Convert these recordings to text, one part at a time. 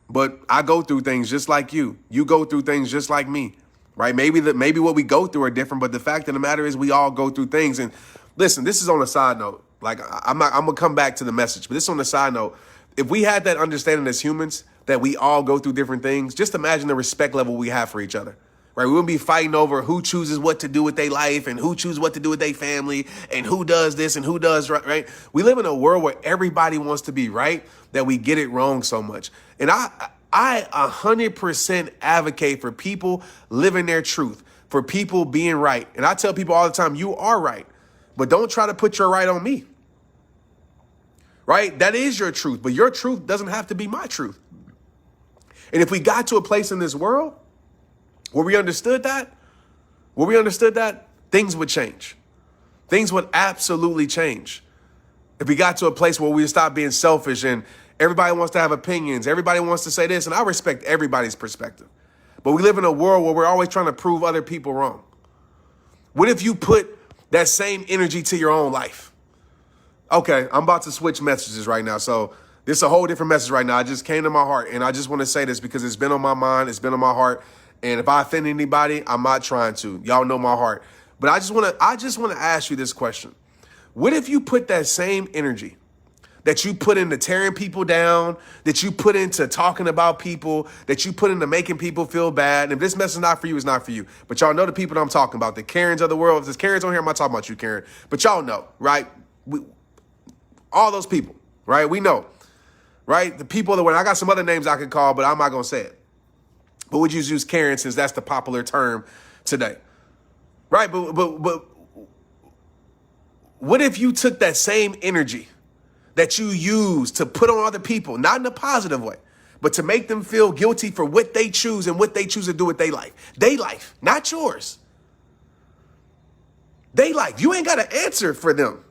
But I go through things just like you. You go through things just like me, right? Maybe what we go through are different, but the fact of the matter is we all go through things. And listen, this is on a side note. Like I'm gonna come back to the message, but this is on the side note. If we had that understanding as humans that we all go through different things, just imagine the respect level we have for each other. Right, we wouldn't be fighting over who chooses what to do with their life and who chooses what to do with their family and who does this and who does right. We live in a world where everybody wants to be right, that we get it wrong so much. And I 100% advocate for people living their truth, for people being right. And I tell people all the time, you are right, but don't try to put your right on me. Right? That is your truth, but your truth doesn't have to be my truth. And if we got to a place in this world where we understood that, things would change. Things would absolutely change. If we got to a place where we stop being selfish and everybody wants to have opinions, everybody wants to say this, and I respect everybody's perspective. But we live in a world where we're always trying to prove other people wrong. What if you put that same energy to your own life? Okay, I'm about to switch messages right now. So this is a whole different message right now. It just came to my heart, and I just want to say this because it's been on my mind, it's been on my heart. And if I offend anybody, I'm not trying to. Y'all know my heart. But I just want to ask you this question. What if you put that same energy that you put into tearing people down, that you put into talking about people, that you put into making people feel bad? And if this message is not for you, it's not for you. But y'all know the people that I'm talking about, the Karens of the world. If there's Karens on here, I'm not talking about you, Karen. But y'all know, right? All those people, right? We know, right? The people that I got some other names I could call, but I'm not going to say it. But we just use Karen since that's the popular term today. Right? But what if you took that same energy that you use to put on other people, not in a positive way, but to make them feel guilty for what they choose and what they choose to do with their life? Their life, not yours. Their life. You ain't got to answer for them.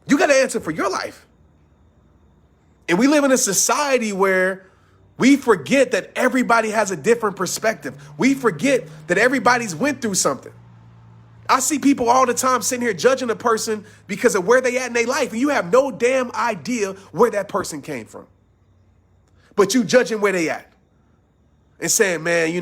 You got to answer for your life. And we live in a society where we forget that everybody has a different perspective. We forget that everybody's went through something. I see people all the time sitting here judging a person because of where they at in their life, and you have no damn idea where that person came from. But you judging where they at and saying, man,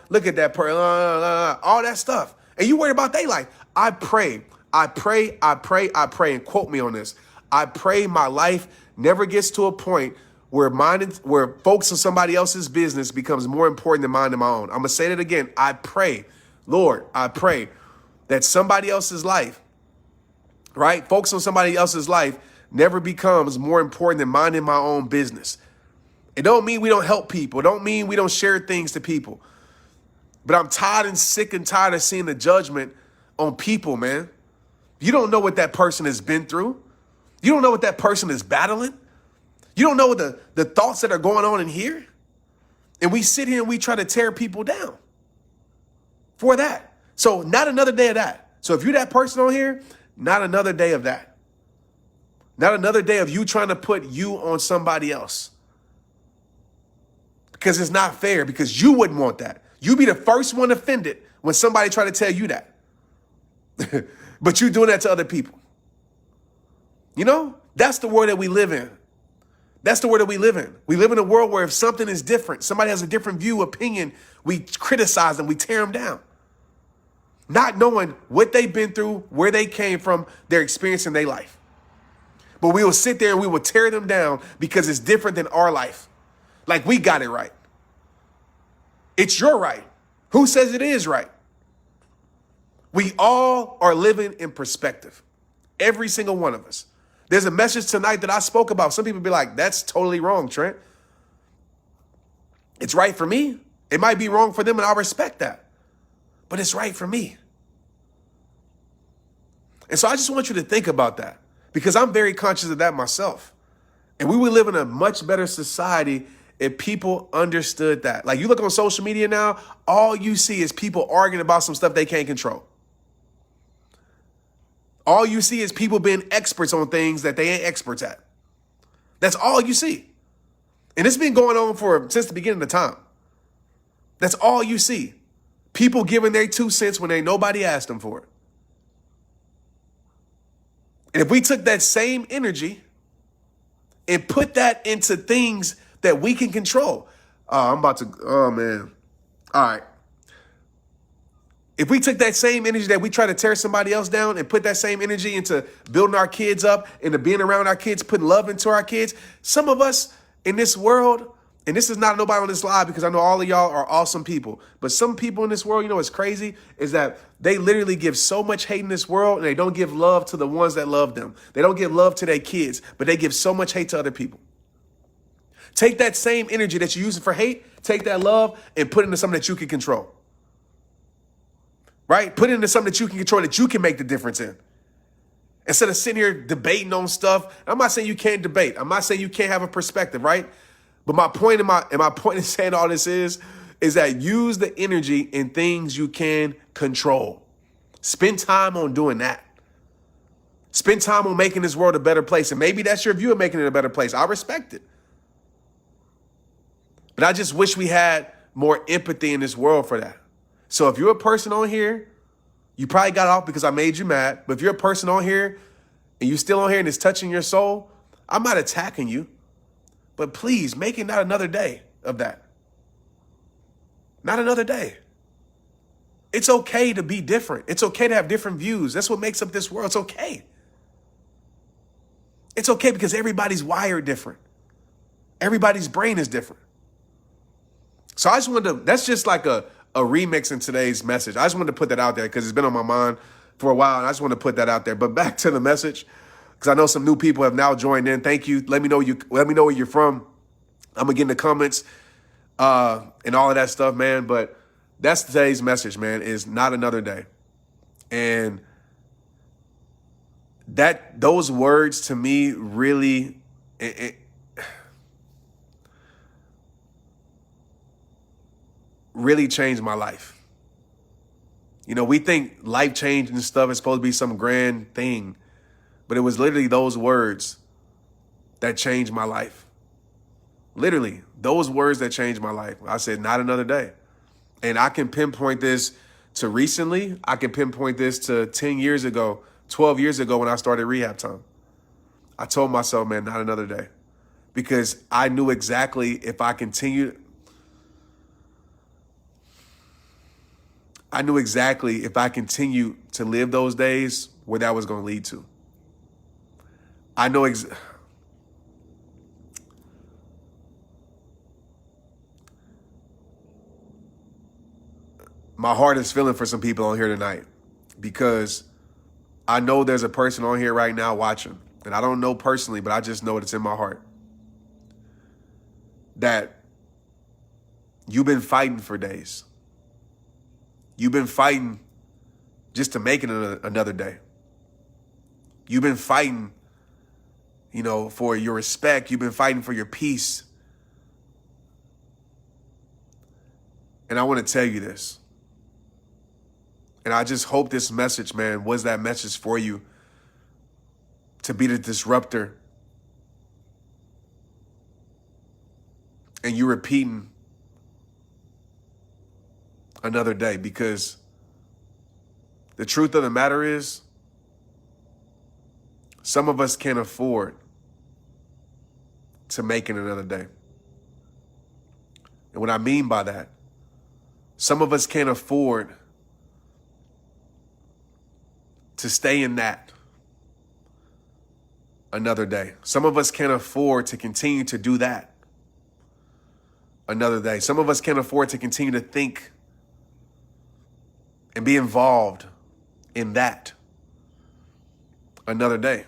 look at that person, all that stuff. And you worried about their life. I pray, and quote me on this. I pray my life never gets to a point where folks in somebody else's business becomes more important than mine and my own. I'm going to say that again. I pray, Lord, I pray that somebody else's life, right? Folks in somebody else's life never becomes more important than mine and my own business. It don't mean we don't help people. It don't mean we don't share things to people. But I'm tired and sick and tired of seeing the judgment on people, man. You don't know what that person has been through. You don't know what that person is battling. You don't know the thoughts that are going on in here. And we sit here and we try to tear people down for that. So not another day of that. So if you're that person on here, not another day of that. Not another day of you trying to put you on somebody else. Because it's not fair, because you wouldn't want that. You be the first one offended when somebody try to tell you that. But you're doing that to other people. That's the world that we live in. That's the world that we live in. We live in a world where if something is different, somebody has a different view, opinion, we criticize them, we tear them down. Not knowing what they've been through, where they came from, their experience in their life. But we will sit there and we will tear them down because it's different than our life. Like we got it right. It's your right. Who says it is right? We all are living in perspective. Every single one of us. There's a message tonight that I spoke about. Some people be like, that's totally wrong, Trent. It's right for me. It might be wrong for them, and I respect that. But it's right for me. And so I just want you to think about that, because I'm very conscious of that myself. And we would live in a much better society if people understood that. Like you look on social media now, all you see is people arguing about some stuff they can't control. All you see is people being experts on things that they ain't experts at. That's all you see. And it's been going on since the beginning of time. That's all you see. People giving their 2 cents when ain't nobody asked them for it. And if we took that same energy and put that into things that we can control. Oh man. All right. If we took that same energy that we try to tear somebody else down and put that same energy into building our kids up, into being around our kids, putting love into our kids, some of us in this world, and this is not nobody on this live because I know all of y'all are awesome people, but some people in this world, you know what's crazy is that they literally give so much hate in this world and they don't give love to the ones that love them. They don't give love to their kids, but they give so much hate to other people. Take that same energy that you're using for hate, take that love and put it into something that you can control. Right? Put it into something that you can control, that you can make the difference in. Instead of sitting here debating on stuff. I'm not saying you can't debate. I'm not saying you can't have a perspective, right? But my point in saying all this is that use the energy in things you can control. Spend time on doing that. Spend time on making this world a better place. And maybe that's your view of making it a better place. I respect it. But I just wish we had more empathy in this world for that. So if you're a person on here, you probably got off because I made you mad. But if you're a person on here and you're still on here and it's touching your soul, I'm not attacking you. But please make it not another day of that. Not another day. It's okay to be different. It's okay to have different views. That's what makes up this world. It's okay. It's okay because everybody's wired different. Everybody's brain is different. So I just wanted to, that's just like a remix in today's message. I just wanted to put that out there because it's been on my mind for a while, and I just want to put that out there. But back to the message, because I know some new people have now joined in. Thank you. Let me know where you're from. I'm gonna get in the comments and all of that stuff, man. But that's today's message, man. Is not another day, and those words to me really really changed my life. You know, we think life changing stuff is supposed to be some grand thing, but it was literally those words that changed my life. Literally, those words that changed my life. I said, not another day. And I can pinpoint this to recently. I can pinpoint this to 10 years ago, 12 years ago when I started RehabTime. I told myself, man, not another day. Because I knew exactly if I continued, to live those days, where that was going to lead to. I know my heart is feeling for some people on here tonight, because I know there's a person on here right now watching, and I don't know personally, but I just know it's in my heart, that you've been fighting for days. You've been fighting just to make it another day. You've been fighting, you know, for your respect. You've been fighting for your peace. And I want to tell you this. And I just hope this message, man, was that message for you, to be the disruptor. And you repeating another day, because the truth of the matter is, some of us can't afford to make it another day. And what I mean by that, some of us can't afford to stay in that another day. Some of us can't afford to continue to do that another day. Some of us can't afford to continue to think and be involved in that another day.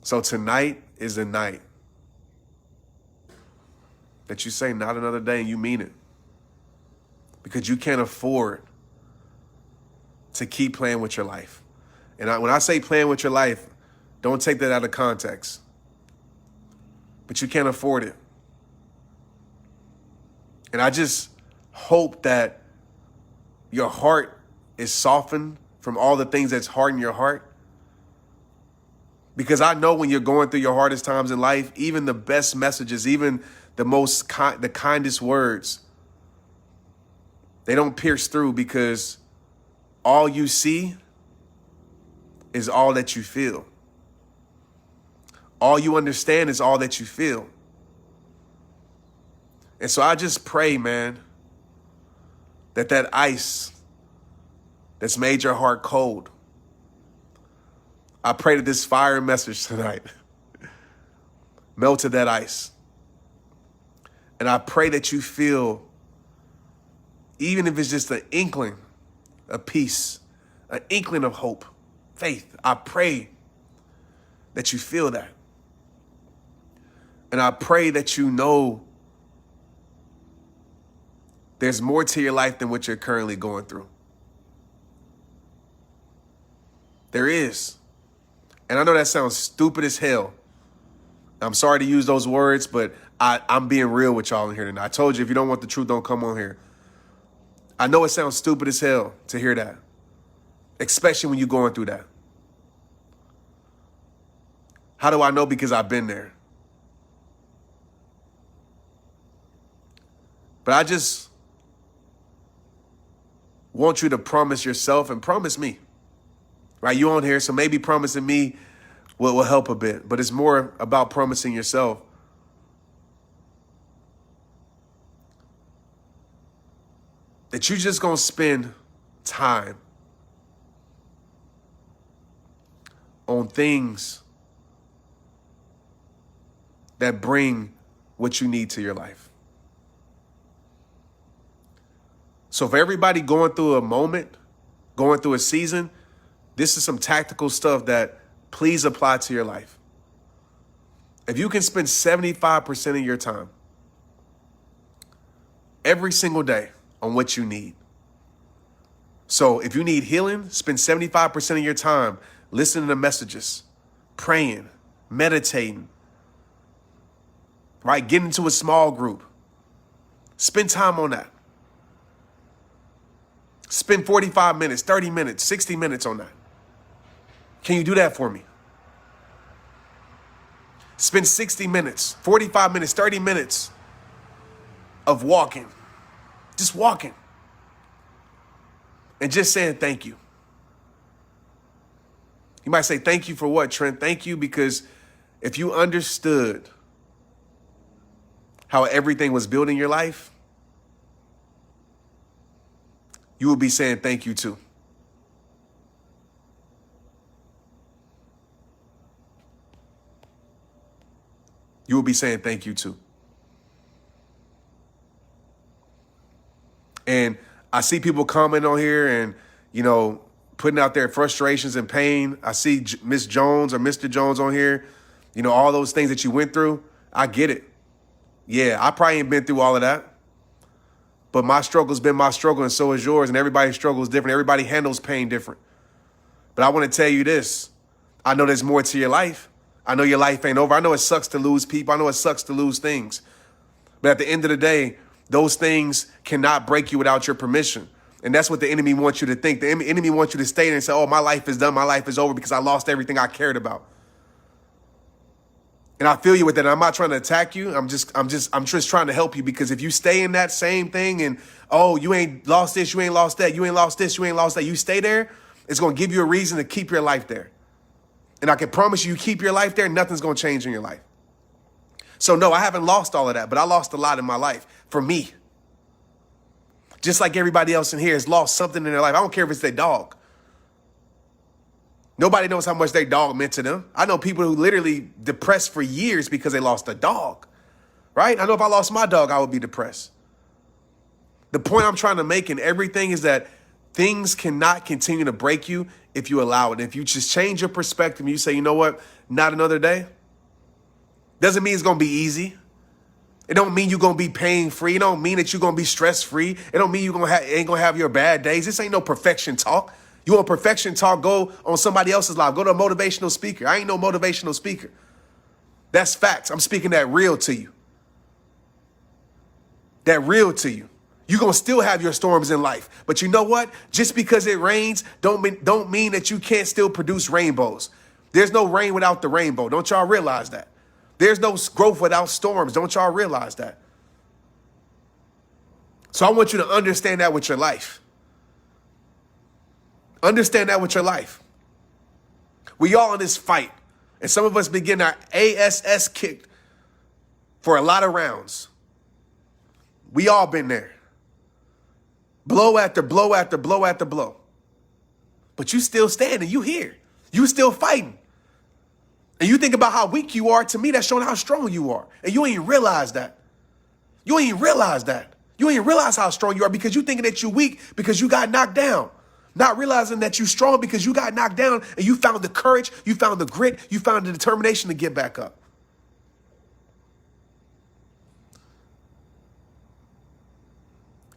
So tonight is the night that you say not another day, and you mean it. Because you can't afford to keep playing with your life. And when I say playing with your life, don't take that out of context. But you can't afford it. And I just hope that your heart is softened from all the things that's hardened your heart. Because I know when you're going through your hardest times in life, even the best messages, even the kindest words, they don't pierce through, because all you see is all that you feel. All you understand is all that you feel. And so I just pray, man, that ice that's made your heart cold, I pray that this fire message tonight melted that ice. And I pray that you feel, even if it's just an inkling of peace, an inkling of hope, faith, I pray that you feel that. And I pray that you know there's more to your life than what you're currently going through. There is. And I know that sounds stupid as hell. I'm sorry to use those words, but I'm being real with y'all in here tonight. I told you, if you don't want the truth, don't come on here. I know it sounds stupid as hell to hear that, especially when you're going through that. How do I know? Because I've been there. But I just want you to promise yourself and promise me. Right? You on here, so maybe promising me will help a bit. But it's more about promising yourself. That you're just going to spend time on things that bring what you need to your life. So for everybody going through a moment, going through a season, this is some tactical stuff that please apply to your life. If you can spend 75% of your time every single day on what you need. So if you need healing, spend 75% of your time listening to messages, praying, meditating, right? Get into a small group. Spend time on that. Spend 45 minutes, 30 minutes, 60 minutes on that. Can you do that for me? Spend 60 minutes, 45 minutes, 30 minutes of walking. Just walking. And just saying thank you. You might say, thank you for what, Trent? Thank you because if you understood how everything was built in your life, you would be saying thank you too. You will be saying thank you too. And I see people commenting on here and, you know, putting out their frustrations and pain. I see Miss Jones or Mr. Jones on here. You know, all those things that you went through. I get it. Yeah, I probably ain't been through all of that. But my struggle's been my struggle and so is yours. And everybody's struggle is different. Everybody handles pain different. But I want to tell you this. I know there's more to your life. I know your life ain't over. I know it sucks to lose people. I know it sucks to lose things. But at the end of the day, those things cannot break you without your permission. And that's what the enemy wants you to think. The enemy wants you to stay there and say, oh, my life is done. My life is over because I lost everything I cared about. And I feel you with that. I'm not trying to attack you. I'm just trying to help you, because if you stay in that same thing and, oh, you ain't lost this, you ain't lost that, you ain't lost this, you ain't lost that, you stay there, it's going to give you a reason to keep your life there. And I can promise you, keep your life there, nothing's going to change in your life. So no, I haven't lost all of that, but I lost a lot in my life for me. Just like everybody else in here has lost something in their life. I don't care if it's their dog. Nobody knows how much their dog meant to them. I know people who literally depressed for years because they lost a dog, right? I know if I lost my dog, I would be depressed. The point I'm trying to make in everything is that things cannot continue to break you if you allow it. If you just change your perspective and you say, you know what, not another day, doesn't mean it's going to be easy. It don't mean you're going to be pain-free. It don't mean that you're going to be stress-free. It don't mean you ain't going to have your bad days. This ain't no perfection talk. You want perfection talk, go on somebody else's life. Go to a motivational speaker. I ain't no motivational speaker. That's facts. I'm speaking that real to you. That real to you. You're going to still have your storms in life. But you know what? Just because it rains don't mean that you can't still produce rainbows. There's no rain without the rainbow. Don't y'all realize that? There's no growth without storms. Don't y'all realize that? So I want you to understand that with your life. Understand that with your life. We all in this fight. And some of us been getting our ASS kicked for a lot of rounds. We all been there. Blow after blow after blow after blow. But you still standing. You here. You still fighting. And you think about how weak you are. To me, that's showing how strong you are. And you ain't realize that. You ain't realize that. You ain't realize how strong you are because you thinking that you're weak because you got knocked down. Not realizing that you're strong because you got knocked down and you found the courage, you found the grit, you found the determination to get back up.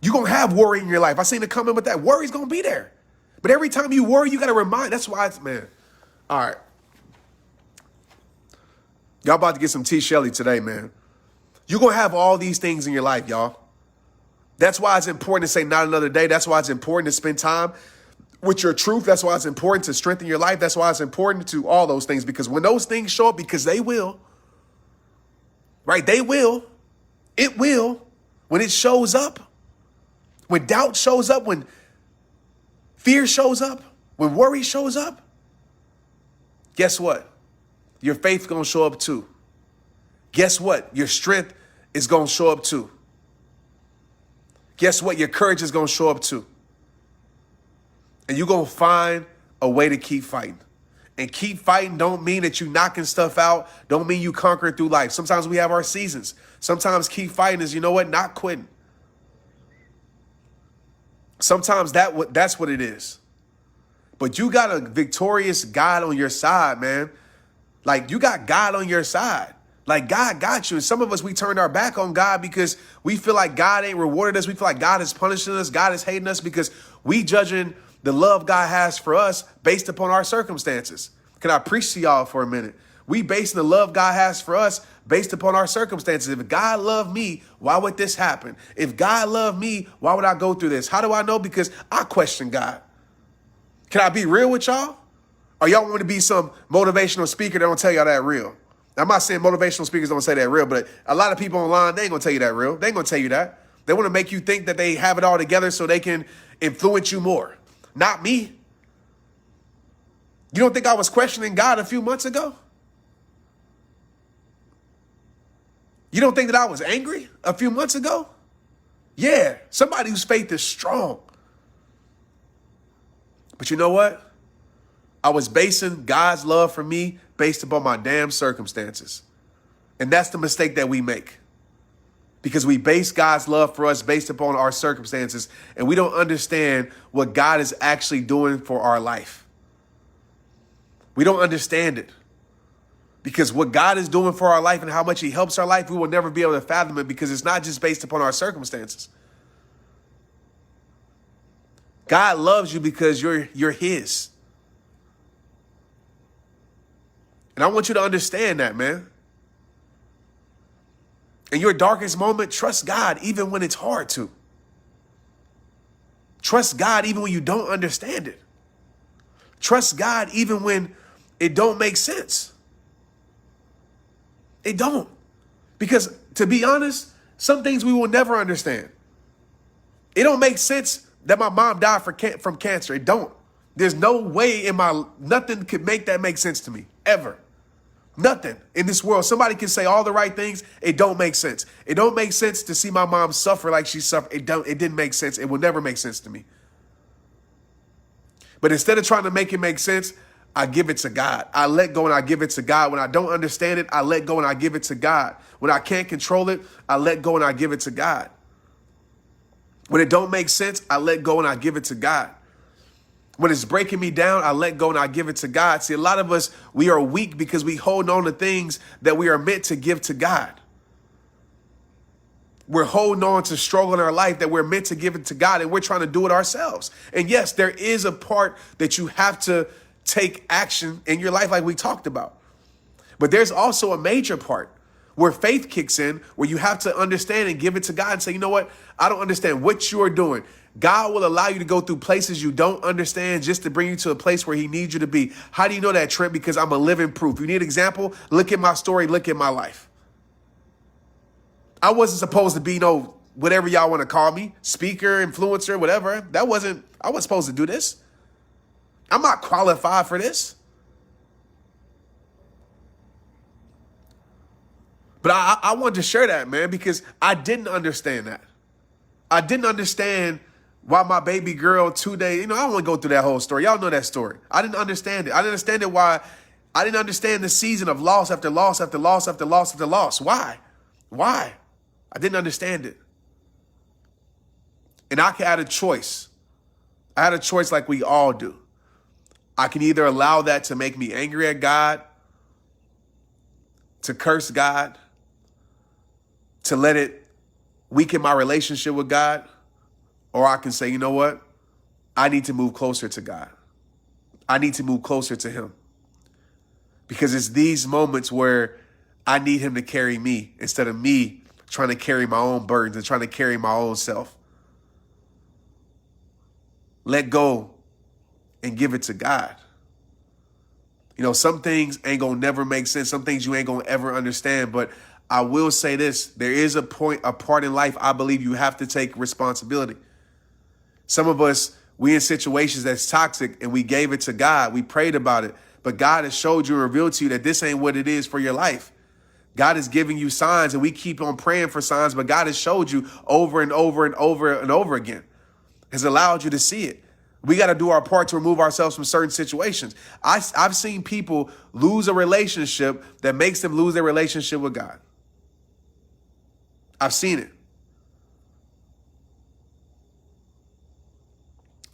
You're going to have worry in your life. I seen it coming, but that worry's going to be there. But every time you worry, you got to remind. That's why it's, man. All right. Y'all about to get some T. Shelly today, man. You're going to have all these things in your life, y'all. That's why it's important to say not another day. That's why it's important to spend time with your truth. That's why it's important to strengthen your life. That's why it's important to all those things. Because when those things show up, because they will, right? They will. It will. When it shows up, when doubt shows up, when fear shows up, when worry shows up, guess what? Your faith's going to show up too. Guess what? Your strength is going to show up too. Guess what? Your courage is going to show up too. And you're going to find a way to keep fighting. And keep fighting don't mean that you knocking stuff out. Don't mean you conquering through life. Sometimes we have our seasons. Sometimes keep fighting is, you know what? Not quitting. Sometimes that's what it is. But you got a victorious God on your side, man. Like, you got God on your side. Like, God got you. And some of us, we turned our back on God because we feel like God ain't rewarded us. We feel like God is punishing us. God is hating us because we judging the love God has for us based upon our circumstances. Can I preach to y'all for a minute? We basing the love God has for us based upon our circumstances. If God loved me, why would this happen? If God loved me, why would I go through this? How do I know? Because I question God. Can I be real with y'all? Or y'all want to be some motivational speaker that don't tell y'all that real? I'm not saying motivational speakers don't say that real, but a lot of people online, they ain't going to tell you that real. They ain't going to tell you that. They want to make you think that they have it all together so they can influence you more. Not me. You don't think I was questioning God a few months ago? You don't think that I was angry a few months ago? Yeah, somebody whose faith is strong. But you know what? I was basing God's love for me based upon my damn circumstances. And that's the mistake that we make. Because we base God's love for us based upon our circumstances, and we don't understand what God is actually doing for our life. We don't understand it. Because what God is doing for our life and how much he helps our life, we will never be able to fathom it because it's not just based upon our circumstances. God loves you because you're his. And I want you to understand that, man. In your darkest moment, trust God even when it's hard to. Trust God even when you don't understand it. Trust God even when it don't make sense. It don't. Because to be honest, some things we will never understand. It don't make sense that my mom died from cancer. It don't. There's no way nothing could make that make sense to me, ever. Nothing in this world. Somebody can say all the right things. It don't make sense. It don't make sense to see my mom suffer like she suffered. It didn't make sense. It will never make sense to me. But instead of trying to make it make sense, I give it to God. I let go and I give it to God. When I don't understand it, I let go and I give it to God. When I can't control it, I let go and I give it to God. When it don't make sense, I let go and I give it to God. When it's breaking me down, I let go and I give it to God. See, a lot of us, we are weak because we hold on to things that we are meant to give to God. We're holding on to struggle in our life that we're meant to give it to God, and we're trying to do it ourselves. And yes, there is a part that you have to take action in your life like we talked about. But there's also a major part where faith kicks in, where you have to understand and give it to God and say, you know what? I don't understand what you are doing. God will allow you to go through places you don't understand just to bring you to a place where he needs you to be. How do you know that, Trent? Because I'm a living proof. You need an example? Look at my story. Look at my life. I wasn't supposed to be whatever y'all want to call me, speaker, influencer, whatever. I wasn't supposed to do this. I'm not qualified for this. But I wanted to share that, man, because I didn't understand that. I didn't understand why my baby girl 2 days, I don't want to go through that whole story. Y'all know that story. I didn't understand it. I didn't understand it why. I didn't understand the season of loss after loss after loss after loss after loss. Why? Why? I didn't understand it. And I had a choice. I had a choice like we all do. I can either allow that to make me angry at God, to curse God, to let it weaken my relationship with God, or I can say, you know what? I need to move closer to God. I need to move closer to him. Because it's these moments where I need him to carry me instead of me trying to carry my own burdens and trying to carry my own self. Let go and give it to God. Some things ain't gonna never make sense. Some things you ain't gonna ever understand. But I will say this, there is a part in life I believe you have to take responsibility. Some of us, we in situations that's toxic and we gave it to God. We prayed about it. But God has showed you and revealed to you that this ain't what it is for your life. God is giving you signs, and we keep on praying for signs, but God has showed you over and over and over and over again, has allowed you to see it. We got to do our part to remove ourselves from certain situations. I've seen people lose a relationship that makes them lose their relationship with God. I've seen it.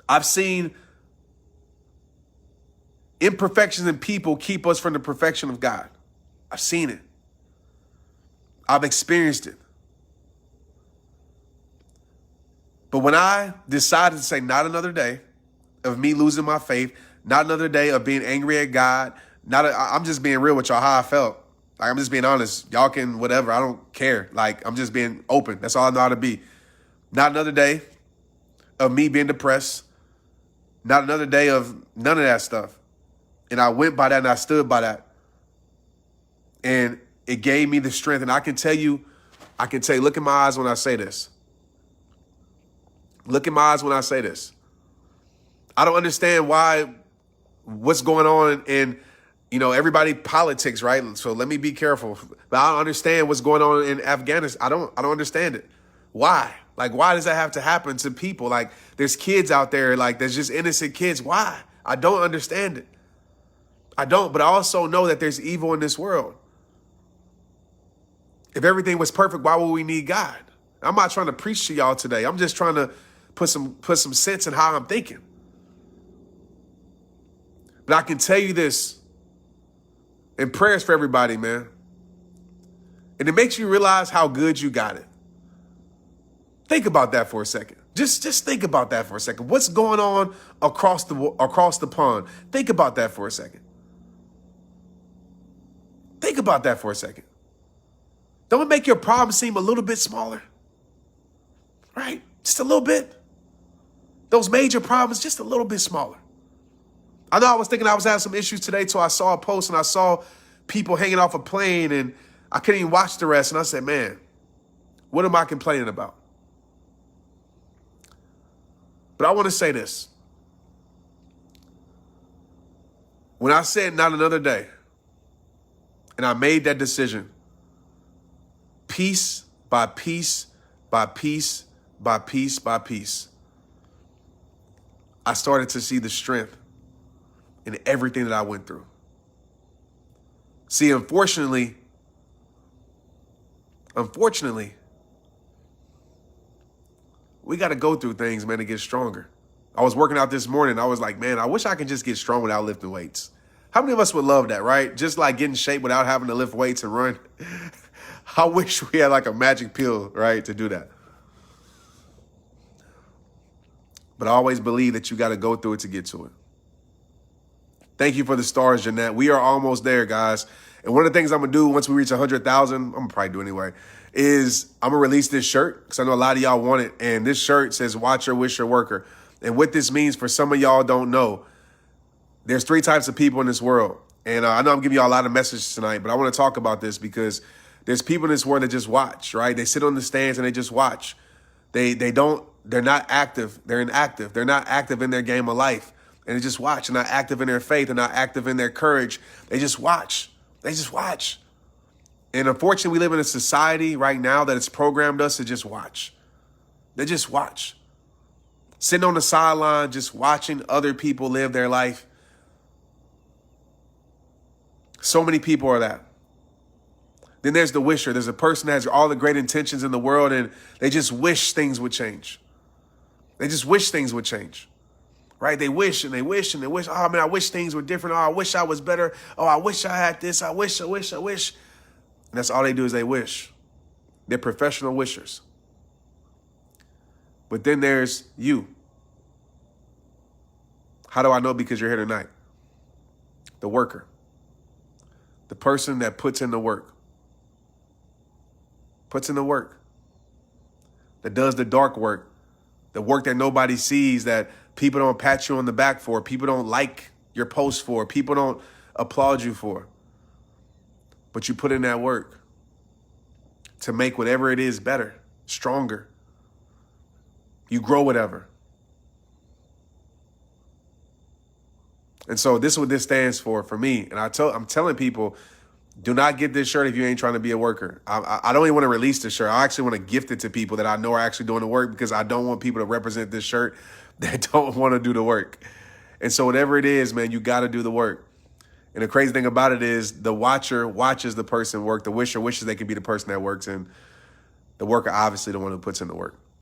I've seen imperfections in people keep us from the perfection of God. I've seen it. I've experienced it. But when I decided to say, not another day of me losing my faith, not another day of being angry at God, I'm just being real with y'all how I felt. Like, I'm just being honest. Y'all can whatever. I don't care. Like, I'm just being open. That's all I know how to be. Not another day of me being depressed. Not another day of none of that stuff. And I went by that and I stood by that. And it gave me the strength. And I can tell you, look in my eyes when I say this. Look in my eyes when I say this. I don't understand what's going on in, everybody politics, right? So let me be careful. But I don't understand what's going on in Afghanistan. I don't understand it. Why? Like, why does that have to happen to people? Like, there's kids out there, like, there's just innocent kids. Why? I don't understand it. I don't, but I also know that there's evil in this world. If everything was perfect, why would we need God? I'm not trying to preach to y'all today. I'm just trying to put some sense in how I'm thinking. But I can tell you this, and prayers for everybody, man. And it makes you realize how good you got it. Think about that for a second. Just think about that for a second. What's going on across the pond? Think about that for a second. Think about that for a second. Don't it make your problem seem a little bit smaller? Right? Just a little bit. Those major problems, just a little bit smaller. I know I was thinking I was having some issues today, so I saw a post and I saw people hanging off a plane and I couldn't even watch the rest. And I said, man, what am I complaining about? But I want to say this. When I said not another day, and I made that decision, piece by piece by piece by piece by piece, I started to see the strength in everything that I went through. See, unfortunately, we got to go through things, man, to get stronger. I was working out this morning. I was like, man, I wish I could just get strong without lifting weights. How many of us would love that, right? Just like getting in shape without having to lift weights and run. I wish we had like a magic pill, right, to do that. But I always believe that you got to go through it to get to it. Thank you for the stars, Jeanette. We are almost there, guys. And one of the things I'm going to do once we reach 100,000, I'm going to probably do anyway, is I'm going to release this shirt because I know a lot of y'all want it. And this shirt says, watcher, wisher, worker. And what this means for some of y'all don't know, there's 3 types of people in this world. And I know I'm giving y'all a lot of messages tonight, but I want to talk about this because there's people in this world that just watch, right? They sit on the stands and they just watch. They're not active. They're inactive. They're not active in their game of life. And they just watch. They're not active in their faith. They're not active in their courage. They just watch. They just watch. And unfortunately, we live in a society right now that has programmed us to just watch. They just watch. Sitting on the sideline, just watching other people live their life. So many people are that. Then there's the wisher. There's a person that has all the great intentions in the world and they just wish things would change. They just wish things would change, right? They wish and they wish and they wish. Oh, man, I wish things were different. Oh, I wish I was better. Oh, I wish I had this. I wish. And that's all they do is they wish. They're professional wishers. But then there's you. How do I know? Because you're here tonight. The worker. The person that puts in the work. Puts in the work. That does the dark work. The work that nobody sees, that people don't pat you on the back for. People don't like your post for. People don't applaud you for. But you put in that work to make whatever it is better, stronger. You grow whatever. And so this is what this stands for me. And I'm telling people, do not get this shirt if you ain't trying to be a worker. I don't even want to release this shirt. I actually want to gift it to people that I know are actually doing the work because I don't want people to represent this shirt that don't want to do the work. And so whatever it is, man, you got to do the work. And the crazy thing about it is the watcher watches the person work. The wisher wishes they can be the person that works. And the worker, obviously, the one who puts in the work.